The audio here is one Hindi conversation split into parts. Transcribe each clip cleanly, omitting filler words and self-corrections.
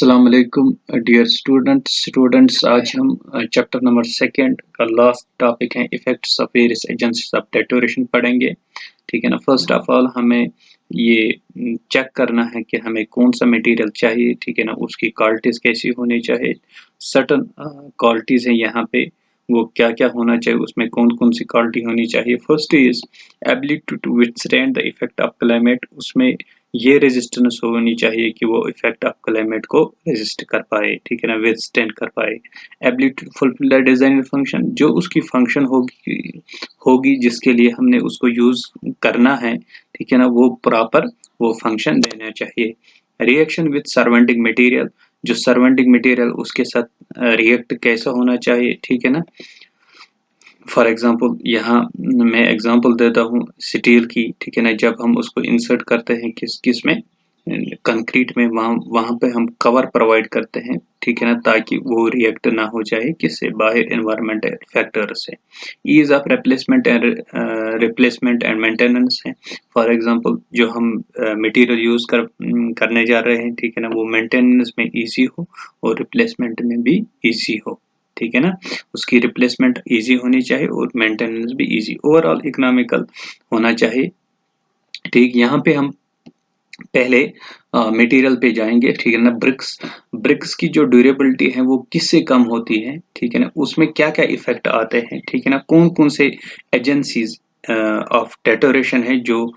अस्सलाम वालेकुम डियर स्टूडेंट्स आज हम चैप्टर नंबर सेकंड का लास्ट टॉपिक है effects of various agencies of deterioration पढ़ेंगे। ठीक है ना। फर्स्ट ऑफ ऑल हमें ये चेक करना है कि हमें कौन सा मटेरियल चाहिए। ठीक है ना, उसकी क्वालिटीज कैसी होनी चाहिए। सर्टन क्वालिटीज है यहाँ पे, वो क्या क्या होना चाहिए, उसमें कौन कौन सी क्वालिटी होनी चाहिए। First is ability to withstand the effect of climate. उसमें ये रेजिस्टेंस होनी चाहिए कि वो इफेक्ट ऑफ क्लाइमेट को रेजिस्ट कर पाए। ठीक है ना, विथस्टैंड कर पाए। Ability to fulfil the design function, जो उसकी फंक्शन होगी जिसके लिए हमने उसको यूज करना है। ठीक है ना, वो प्रॉपर वो फंक्शन देना चाहिए। रिएक्शन विद सराउंडिंग मटेरियल, जो सराउंडिंग मटेरियल उसके साथ रिएक्ट कैसा होना चाहिए। ठीक है ना। फॉर एग्जाम्पल यहाँ मैं एग्जाम्पल देता हूँ स्टील की। ठीक है ना, जब हम उसको इंसर्ट करते हैं किस में, कंक्रीट में, वहां पे हम कवर प्रोवाइड करते हैं। ठीक है ना, ताकि वो रिएक्ट ना हो जाए किससे, बाहर एनवायरमेंटल फैक्टर से। Ease of replacement and maintenance है। फॉर एग्जांपल जो हम मटेरियल यूज करने जा रहे हैं, ठीक है ना, वो मेंटेनेंस में इजी हो और रिप्लेसमेंट में भी इजी हो। ठीक है ना, उसकी रिप्लेसमेंट इजी होनी चाहिए और मेंटेनेंस भी इजी, ओवरऑल इकोनॉमिकल होना चाहिए। ठीक, यहाँ पे हम पहले मटेरियल पे जाएंगे। ठीक है ना। ब्रिक्स की जो ड्यूरेबिलिटी है वो किससे कम होती है। ठीक है ना, उसमें क्या क्या इफेक्ट आते हैं। ठीक है ना, कौन कौन से एजेंसीज ऑफ डेटोरेशन है जो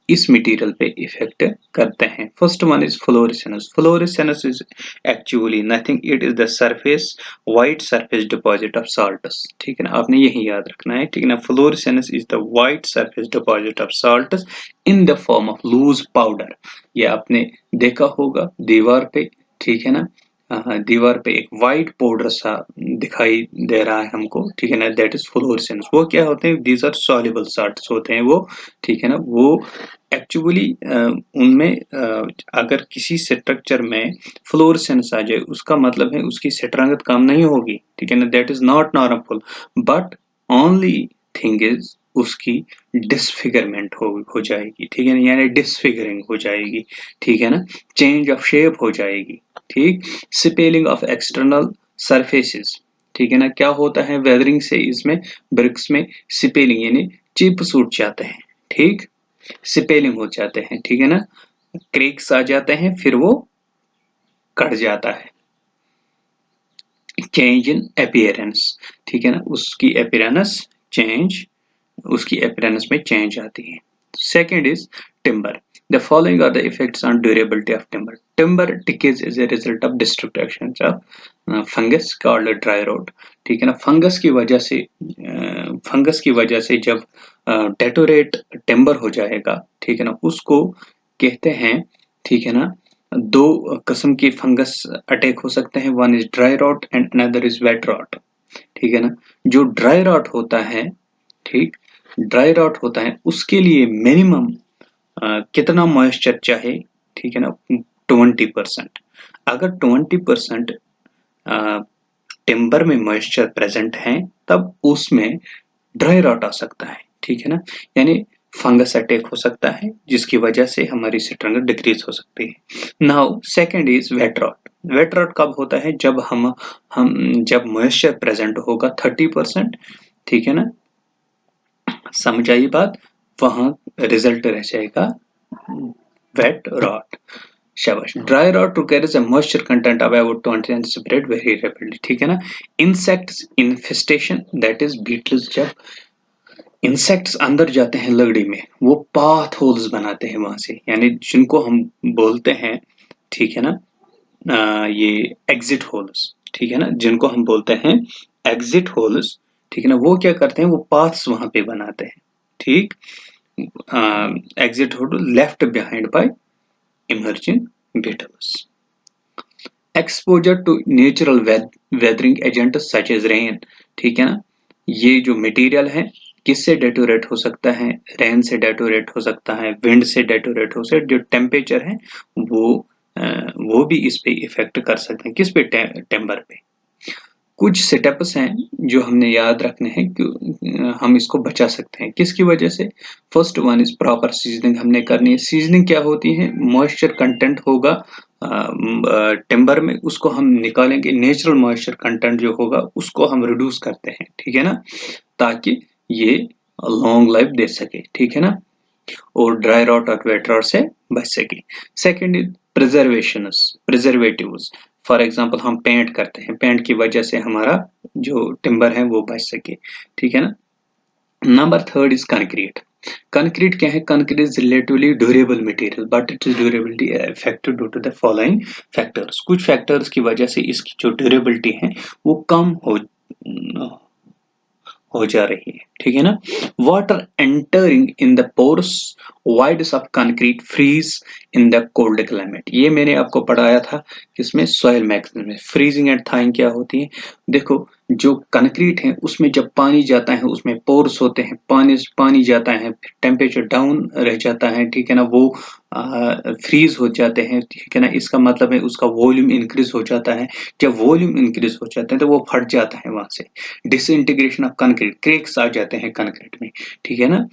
इस मटेरियल पे इफेक्ट करते हैं। First one is fluorescence. Fluorescence is actually nothing, it is the surface, white surface deposit of salts. ठीक है ना, आपने यही याद रखना है। ठीक है ना, florescence is the white surface deposit of salts in the form of loose powder. ये आपने देखा होगा दीवार पे। ठीक है ना, दीवार पे एक वाइट पाउडर सा दिखाई दे रहा है हमको। ठीक है ना, दैट इज फ्लोरेसेंस। वो क्या होते हैं, दीज आर सॉल्युबल साल्ट्स होते हैं वो। ठीक है ना, वो एक्चुअली उनमें अगर किसी स्ट्रक्चर में फ्लोरेसेंस आ जाए उसका मतलब है उसकी स्ट्रेंथ कम नहीं होगी। ठीक है ना, that is not normal, but only thing is उसकी डिसफिगरमेंट हो जाएगी। ठीक है ना, यानी डिसफिगरिंग हो जाएगी। ठीक है ना, चेंज ऑफ शेप हो जाएगी। ठीक, स्पेलिंग ऑफ एक्सटर्नल सरफेसेस। ठीक है ना, क्या होता है वेदरिंग से इसमें ब्रिक्स में स्पेलिंग यानी चिप्स उठ जाते हैं। ठीक, स्पेलिंग हो जाते हैं। ठीक है ना, क्रेक्स आ जाते हैं, फिर वो कट जाता है। Change in appearance. ठीक है ना, उसकी अपीयरेंस में चेंज आती है। Second is timber. The following are the effects on durability of timber. Timber decays is a result of destruction of fungus called dry rot. ठीक है ना, फंगस की वजह से जब डेटोरेट टिम्बर हो जाएगा, ठीक है ना, उसको कहते हैं। ठीक है ना, दो किस्म के फंगस अटैक हो सकते हैं, one is dry rot and another is wet rot. ठीक है ना, जो ड्राई रॉट होता है, ठीक, ड्राई रॉट होता है उसके लिए मिनिमम कितना मॉइस्चर चाहे। ठीक है ना, 20%। अगर 20% टिम्बर में मॉइस्चर प्रेजेंट है तब उसमें ड्राई रॉट आ सकता है। ठीक है ना, यानी फंगस अटैक हो सकता है जिसकी वजह से हमारी स्ट्रेंथ डिक्रीज हो सकती है। Now second is wet rot. Wet rot कब होता है, जब हम जब मॉइस्चर प्रेजेंट होगा 30%। ठीक है ना, समझ आई बात, वहां रिजल्ट रह जाएगा वेट रॉट। शाबाश। Dry rot to carries a moisture content of about 20 and spread very rapidly। ठीक है ना, insects infestation, that is beetles. जब इंसेक्ट्स अंदर जाते हैं लकड़ी में, वो पाथ होल्स बनाते हैं वहां से, यानी जिनको हम बोलते हैं, ठीक है ना, ये एग्जिट होल्स। ठीक है ना, जिनको हम बोलते हैं एग्जिट होल्स। ठीक है ना, वो क्या करते हैं, वो पाथ्स वहां पे बनाते हैं। ठीक, exit hole left behind by emerging beetles। Exposure to natural weathering agent such as rain. ठीक है ना, ये जो मटेरियल है किससे डेटोरेट हो सकता है, रेन से डेटोरेट हो सकता है, विंड से डेटोरेट हो सकता है। जो टेम्परेचर है वो भी इस पे इफेक्ट कर सकते हैं। किस पे, टेम्पर पे। कुछ सेटअप्स हैं जो हमने याद रखने हैं कि हम इसको बचा सकते हैं किसकी वजह से। First one is proper seasoning हमने करनी है। सीजनिंग क्या होती है, मॉइस्चर कंटेंट होगा टिम्बर में उसको हम निकालेंगे, नेचुरल मॉइस्चर कंटेंट जो होगा उसको हम रिड्यूस करते हैं, ठीक है ना, ताकि ये लॉन्ग लाइफ दे सके, ठीक है ना, और ड्राई रॉट और वेट रॉट से बच सके। Second is preservatives. For example हम पेंट करते हैं, पेंट की वजह से हमारा जो टिम्बर है वो बच सके, ठीक है ना। Number third is concrete. Concrete क्या है? Concrete is relatively durable material but it is durability affected due to the following factors. कुछ फैक्टर्स की वजह से इसकी जो ड्यूरेबिलिटी है वो कम हो जा रही है, ठीक है ना। Water entering in the pores voids of concrete freeze in the cold climate. ये मैंने आपको पढ़ाया था किसमें? सॉइल मैकेनिज्म में। फ्रीजिंग एंड थाइंग क्या होती है? देखो, जो कंक्रीट है उसमें जब पानी जाता है उसमें पोर्स होते हैं, पानी जाता है, टेम्परेचर डाउन रह जाता है, ठीक है ना, वो फ्रीज हो जाते हैं, ठीक है ना। इसका मतलब है उसका वॉल्यूम इंक्रीज हो जाता है। जब वॉल्यूम इंक्रीज हो जाता है तो वो फट जाता है वहां से। डिसइंटीग्रेशन ऑफ कंक्रीट, क्रेक्स आ जाते हैं कंक्रीट में, ठीक है ना।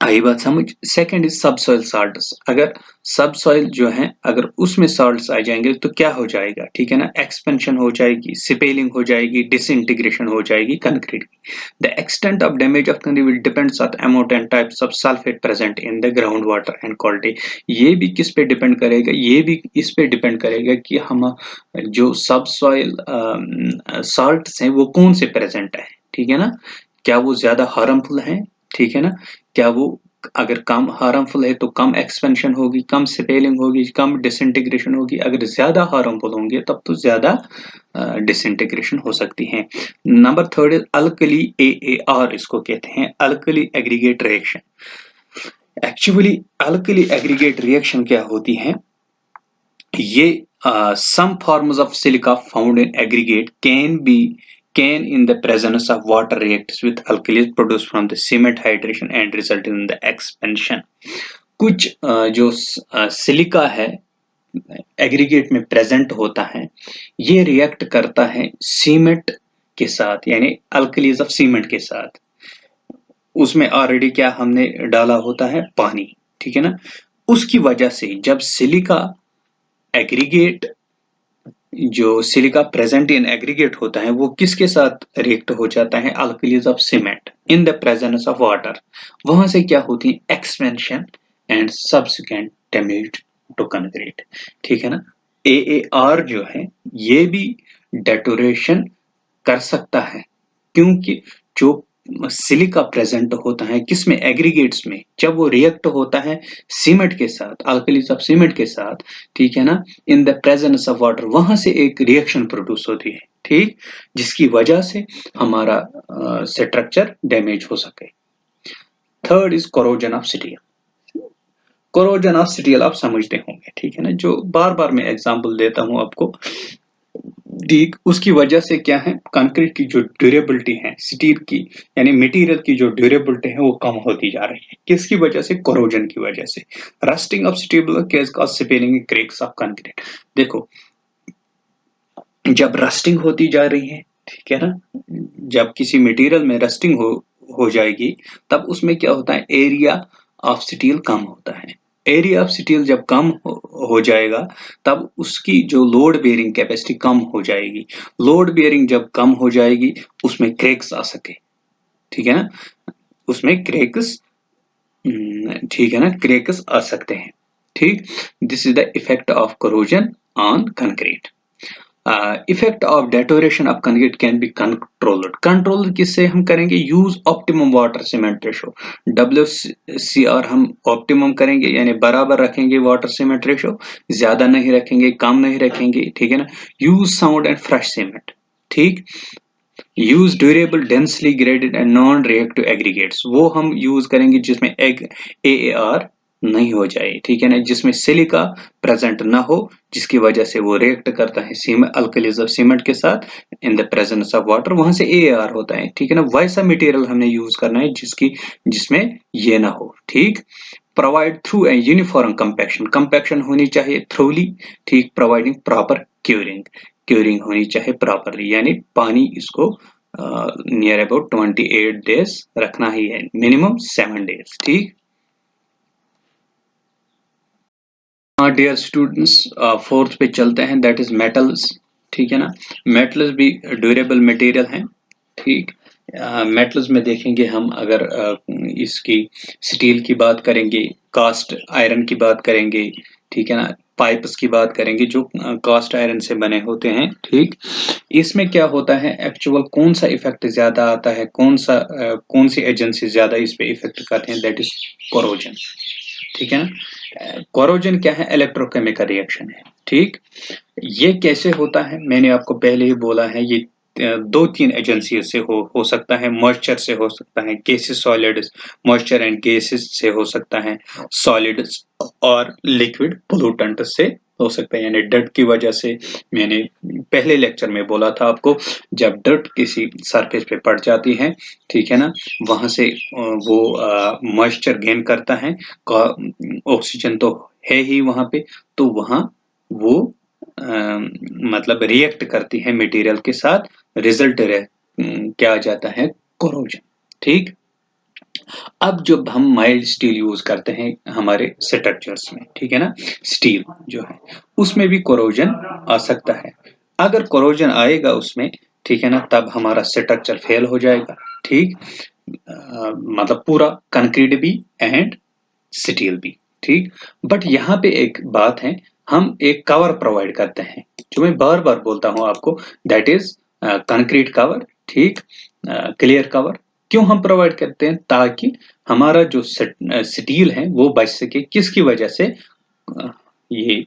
आई बात समझ? Second is subsoil salts. अगर सबसॉइल जो है अगर उसमें साल्ट्स आ जाएंगे तो क्या हो जाएगा, ठीक है ना, एक्सपेंशन हो जाएगी, सिपेलिंग हो जाएगी, डिसइंटीग्रेशन हो जाएगी कंक्रीट की। The extent of damage of concrete will depends on amount and types of sulphate present in the ground water and quality. ये भी किस पे डिपेंड करेगा? ये भी इस पे डिपेंड करेगा कि हम जो सबसॉइल साल्ट्स हैं वो कौन से प्रेजेंट है, ठीक है ना, क्या वो ज्यादा हार्मफुल है, ठीक है ना, क्या वो अगर कम हार्मफुल है तो कम एक्सपेंशन होगी, कम स्पेलिंग होगी, कम डिसइंटीग्रेशन होगी। अगर ज्यादा हार्मफुल होंगे तब तो ज्यादा डिसइंटीग्रेशन हो सकती है। Number third is alkali AAR, इसको कहते हैं alkali aggregate reaction. Actually alkali aggregate reaction क्या होती है? ये some forms of silica found in aggregate can in the presence of water reacts with alkalis produced from the cement hydration and result in the expansion। कुछ जो सिलिका है एग्रीगेट में प्रेजेंट होता है, ये रिएक्ट करता है सीमेंट के साथ, यानी अल्कलीज ऑफ सीमेंट के साथ। उसमें ऑलरेडी क्या हमने डाला होता है? पानी, ठीक है ना। उसकी वजह से जब सिलिका एग्रीगेट जो सिलिका प्रेजेंट इन एग्रीगेट होता है वो किसके साथ रिएक्ट हो जाता है? Alkalies of cement in the presence of water. वहां से क्या होती है? Expansion and subsequent damage to concrete, ठीक है ना। AAR जो है ये भी डेटोरेशन कर सकता है, क्योंकि जो सिलिका प्रेजेंट होता है किसमें? एग्रीगेट्स में। जब वो रिएक्ट होता है सीमेंट के साथ, अल्कलीज ऑफ सीमेंट के साथ, ठीक है ना, इन द प्रेजेंस ऑफ वाटर, वहां से एक रिएक्शन प्रोड्यूस होती है, ठीक, जिसकी वजह से हमारा स्ट्रक्चर डैमेज हो सके। Third is corrosion of steel. Corrosion of steel आप समझते होंगे, ठीक है ना, जो बार बार मैं एग्जांपल देता हूं आपको। ठीक, उसकी वजह से क्या है? कंक्रीट की जो ड्यूरेबिलिटी है स्टील की, यानी मटेरियल की जो ड्यूरेबिलिटी है वो कम होती जा रही है। किसकी वजह से? कोरोजन की वजह से। Rusting of steel case cause spelling cracks of concrete. देखो, जब रस्टिंग होती जा रही है, ठीक है ना, जब किसी मटेरियल में रस्टिंग हो जाएगी तब उसमें क्या होता है? एरिया ऑफ स्टील कम होता है। एरिया ऑफ स्टील जब कम हो जाएगा तब उसकी जो लोड बेयरिंग कैपेसिटी कम हो जाएगी। लोड बेयरिंग जब कम हो जाएगी उसमें क्रैक्स आ सके, ठीक है ना, उसमें क्रैक्स, ठीक है ना, क्रैक्स आ सकते हैं, ठीक। This is the effect of corrosion on concrete. Effect of deterioration of concrete can be controlled. Control किससे हम करेंगे? Use optimum water cement ratio, WCR हम ऑप्टिमम करेंगे, यानी बराबर रखेंगे वाटर सीमेंट रेशो, ज्यादा नहीं रखेंगे, कम नहीं रखेंगे, ठीक है ना। Use sound and fresh cement, ठीक। Use durable densely graded and non reactive aggregates, वो हम यूज करेंगे जिसमें AAR नहीं हो जाए, ठीक है ना, जिसमें सिलिका प्रेजेंट ना हो, जिसकी वजह से वो रिएक्ट करता है सीमेंट, अल्कलीज ऑफ सीमेंट के साथ इन द प्रेजेंस ऑफ वाटर, वहां से AAR होता है, ठीक है ना। वैसा मटेरियल हमने यूज करना है जिसमें ये ना हो, ठीक। Provide through a uniform compaction, compaction होनी चाहिए थ्रूली, ठीक। प्रोवाइडिंग प्रॉपर क्यूरिंग, क्यूरिंग होनी चाहिए प्रॉपरली, यानी पानी इसको नियर अबाउट 28 डेज रखना ही है, मिनिमम 7 डेज, ठीक। डियर स्टूडेंट्स, फोर्थ पे चलते हैं, दैट इज मेटल्स। ठीक है ना, मेटल्स भी ड्यूरेबल मटेरियल हैं। ठीक, मेटल्स में देखेंगे हम, अगर इसकी स्टील की बात करेंगे, कास्ट आयरन की बात करेंगे, ठीक है ना, पाइप्स की बात करेंगे जो कास्ट आयरन से बने होते हैं। ठीक, इसमें क्या होता है, एक्चुअल कौन सा इफेक्ट ज्यादा आता है, कौन सी एजेंसी ज्यादा इस पे इफेक्ट करते हैं, दैट इज कोरोजन। ठीक है ना, कोरोजन क्या है, इलेक्ट्रोकेमिकल रिएक्शन है। ठीक, ये कैसे होता है, मैंने आपको पहले ही बोला है, ये दो तीन एजेंसी से हो सकता है, मॉइस्चर से हो सकता है, gases solids, moisture and gases से हो सकता है, सॉलिड्स और लिक्विड पोल्यूटेंट से हो सकता है, यानी डर्ट की वजह से। मैंने पहले लेक्चर में बोला था आपको, जब डर्ट किसी सरफेस पे पड़ जाती है, ठीक है ना, वहां से वो मॉइस्चर गेन करता है, ऑक्सीजन तो है ही वहां पे, तो वहां वो मतलब रिएक्ट करती है मटेरियल के साथ, रिजल्ट क्या आ जाता है, कोरोजन। ठीक, अब जब हम माइल्ड स्टील यूज करते हैं हमारे स्ट्रक्चर्स में, ठीक है ना, स्टील जो है उसमें भी कोरोजन आ सकता है। अगर कोरोजन आएगा उसमें, ठीक है ना, तब हमारा स्ट्रक्चर फेल हो जाएगा। ठीक, मतलब पूरा कंक्रीट भी एंड स्टील भी। ठीक, बट यहाँ पे एक बात है, हम एक कवर प्रोवाइड करते हैं, जो मैं बार बार बोलता हूँ आपको, दैट इज कंक्रीट कवर। ठीक, क्लियर कवर क्यों हम प्रोवाइड करते हैं, ताकि हमारा जो स्टील है वो बच सके, किसकी वजह से, ये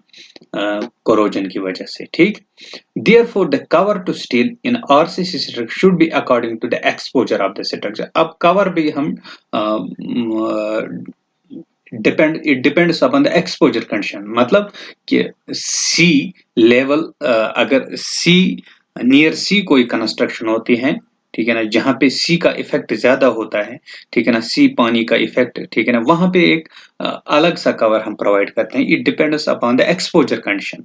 कोरोजन की वजह से। ठीक, therefore the cover to steel in RCC structure should be according to the exposure of the structure। अब कवर भी हम it depends upon the exposure condition, मतलब कि सी लेवल, अगर सी नियर सी कोई कंस्ट्रक्शन होती है, ठीक है ना, जहां पे सी का इफेक्ट ज्यादा होता है, ठीक है ना, सी पानी का इफेक्ट, ठीक है ना, वहां पे एक अलग सा कवर हम प्रोवाइड करते हैं। It depends upon the exposure condition.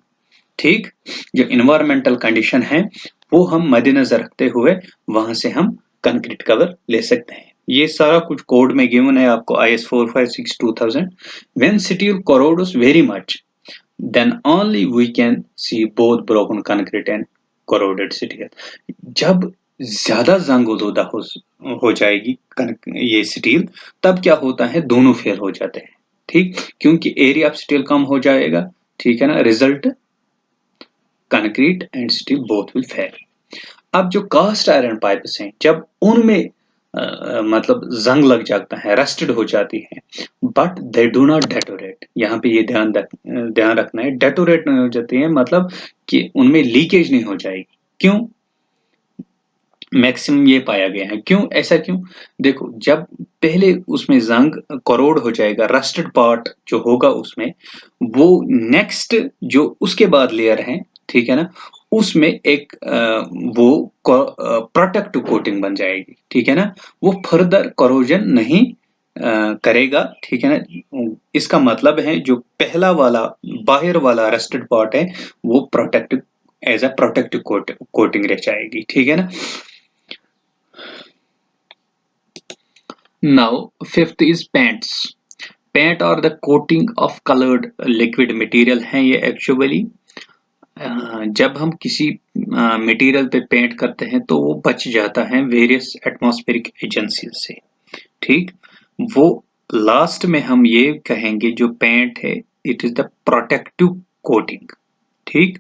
ठीक, जो इन्वायरमेंटल कंडीशन है वो हम मद्देनजर रखते हुए वहां से हम कंक्रीट कवर ले सकते हैं। ये सारा कुछ कोड में गिवन है आपको, IS 456/2000। When steel corrodes very much, then only we can see both broken concrete and corroded steel। जब ज्यादा जंग-ज़दा हो जाएगी ये स्टील, तब क्या होता है, दोनों फेल हो जाते हैं। ठीक, क्योंकि एरिया ऑफ स्टील कम हो जाएगा, ठीक है ना, result concrete and steel both will fail. अब जो कास्ट आयरन पाइप्स हैं, जब उनमें मतलब जंग लग जाता है, रस्टेड हो जाती है, but they do not deteriorate. यहाँ पे ये ध्यान रखना है, डेटोरेट नहीं हो जाती है, मतलब कि उनमें लीकेज नहीं हो जाएगी। क्यों, मैक्सिमम ये पाया गया है। क्यों, ऐसा क्यों, देखो, जब पहले उसमें जंग करोड़ हो जाएगा, रस्टेड पार्ट जो होगा उसमें, वो नेक्स्ट जो उसके बाद लेयर है, ठीक है ना, उसमें एक वो प्रोटेक्टिव कोटिंग बन जाएगी। ठीक है ना, वो फर्दर करोजन नहीं करेगा। ठीक है ना, इसका मतलब है जो पहला वाला बाहर वाला रस्टेड पार्ट है वो protective, as a protective coating रह जाएगी। ठीक है ना। Now, fifth is paints। Paint और the coating of coloured liquid material है ये एक्चुअली। जब हम किसी मटेरियल पे पेंट करते हैं तो वो बच जाता है वेरियस एटमॉस्फेरिक एजेंसी से। ठीक, वो लास्ट में हम ये कहेंगे जो पेंट है, it is the protective coating. ठीक,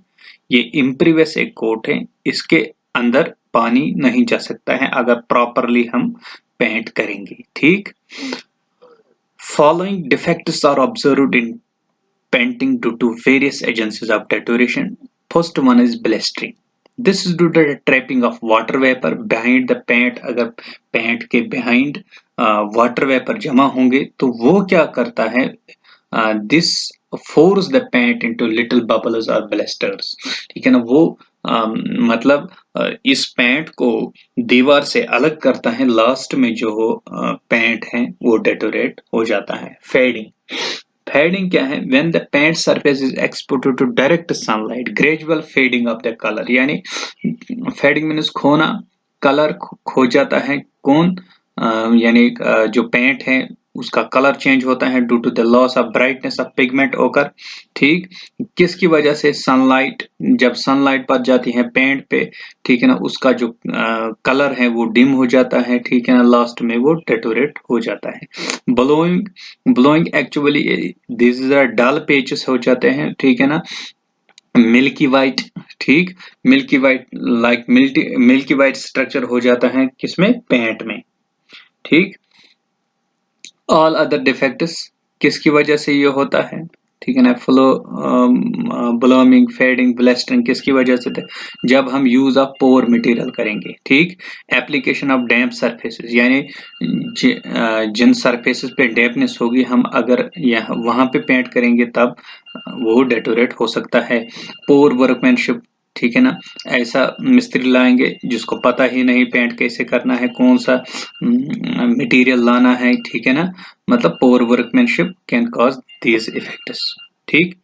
ये इम्प्रीवियस एक कोट है, इसके अंदर पानी नहीं जा सकता है अगर प्रॉपरली हम पेंट करेंगे। ठीक, following defects are observed in painting due to various agencies of deterioration। First one is blistering। This is due to the trapping of water vapor behind the paint। अगर पेंट के behind वाटर वेपर जमा होंगे तो वो क्या करता है, this force the paint into little bubbles और ब्लिस्टर्स। ठीक है ना, वो मतलब इस पेंट को दीवार से अलग करता है, लास्ट में जो पेंट है वो डेटोरेट हो जाता है। फेडिंग, फेडिंग क्या है, when the paint surface is exposed to direct sunlight, gradual fading of the colour. यानी फेडिंग मीन्स खोना, कलर खो जाता है। कौन, यानी जो पेंट है उसका कलर चेंज होता है due to the loss of brightness of pigment ochre. ठीक, किसकी वजह से? सनलाइट, जब सनलाइट पड़ जाती है पेंट पे, ठीक है ना, उसका जो कलर है वो डिम हो जाता है, ठीक है ना, लास्ट में वो डेटोरेट हो जाता है। Blowing, blowing actually this is dull patches हो जाते हैं, ठीक है ना, मिल्की वाइट, ठीक, milky white like milky white structure हो जाता है किसमें? पेंट में। ठीक, ऑल अदर डिफेक्ट्स किसकी वजह से ये होता है? ठीक है ना, फ्लो, ब्लोमिंग, फेडिंग, ब्लेस्टरिंग किसकी वजह से? जब हम यूज ऑफ पोर मटेरियल करेंगे। ठीक, एप्लीकेशन ऑफ डैम्प सरफेसेस, यानी जिन सरफेसेस पे डैम्पनेस होगी, हम अगर यहाँ वहां पे पेंट करेंगे तब वो डेटोरेट हो सकता है। पोर वर्कमैनशिप, ठीक है ना, ऐसा मिस्त्री लाएंगे जिसको पता ही नहीं पेंट कैसे करना है, कौन सा मटेरियल लाना है, ठीक है ना, मतलब poor workmanship can cause these effects. ठीक,